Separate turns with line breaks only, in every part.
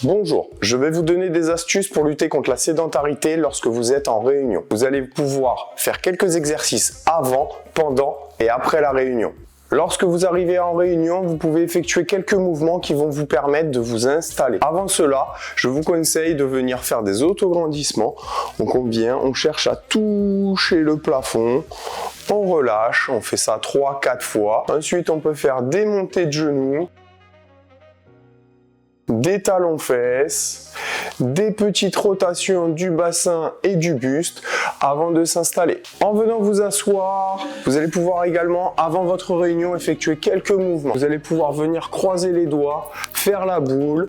Bonjour, je vais vous donner des astuces pour lutter contre la sédentarité lorsque vous êtes en réunion. Vous allez pouvoir faire quelques exercices avant, pendant et après la réunion. Lorsque vous arrivez en réunion, vous pouvez effectuer quelques mouvements qui vont vous permettre de vous installer. Avant cela, je vous conseille de venir faire des autograndissements. Donc on cherche à toucher le plafond, on relâche, on fait ça 3-4 fois. Ensuite, on peut faire des montées de genoux, des talons-fesses, des petites rotations du bassin et du buste avant de s'installer. En venant vous asseoir, vous allez pouvoir également, avant votre réunion, effectuer quelques mouvements. Vous allez pouvoir venir croiser les doigts, faire la boule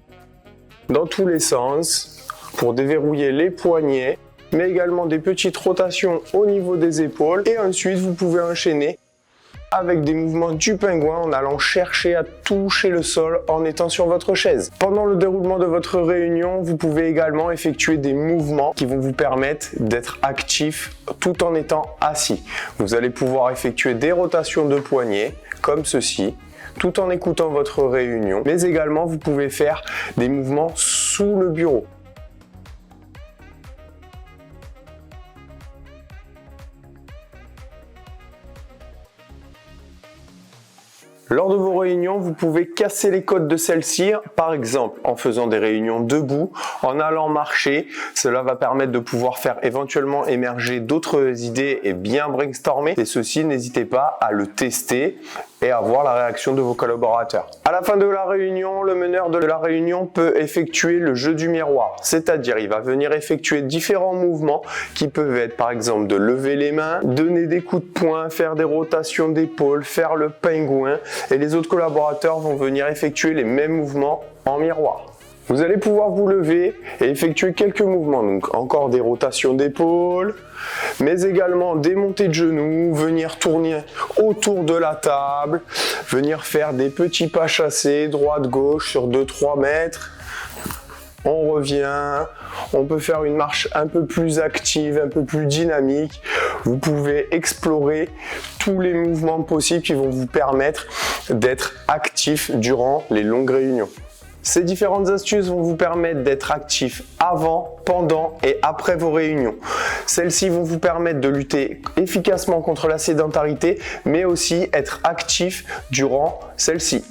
dans tous les sens pour déverrouiller les poignets, mais également des petites rotations au niveau des épaules. Et ensuite, vous pouvez enchaîner avec des mouvements du pingouin en allant chercher à toucher le sol en étant sur votre chaise. Pendant le déroulement de votre réunion, vous pouvez également effectuer des mouvements qui vont vous permettre d'être actif tout en étant assis. Vous allez pouvoir effectuer des rotations de poignets comme ceci, tout en écoutant votre réunion, mais également vous pouvez faire des mouvements sous le bureau. Lors de vos réunions, vous pouvez casser les codes de celles-ci, par exemple en faisant des réunions debout, en allant marcher. Cela va permettre de pouvoir faire éventuellement émerger d'autres idées et bien brainstormer. Et ceci, n'hésitez pas à le tester et à voir la réaction de vos collaborateurs. À la fin de la réunion, le meneur de la réunion peut effectuer le jeu du miroir, c'est-à-dire il va venir effectuer différents mouvements qui peuvent être par exemple de lever les mains, donner des coups de poing, faire des rotations d'épaule, faire le pingouin, et les autres collaborateurs vont venir effectuer les mêmes mouvements en miroir. Vous allez pouvoir vous lever et effectuer quelques mouvements, donc encore des rotations d'épaule, mais également des montées de genoux, venir tourner autour de la table, venir faire des petits pas chassés, droite-gauche sur 2-3 mètres. On revient, on peut faire une marche un peu plus active, un peu plus dynamique. Vous pouvez explorer tous les mouvements possibles qui vont vous permettre d'être actif durant les longues réunions. Ces différentes astuces vont vous permettre d'être actif avant, pendant et après vos réunions. Celles-ci vont vous permettre de lutter efficacement contre la sédentarité, mais aussi être actif durant celle-ci.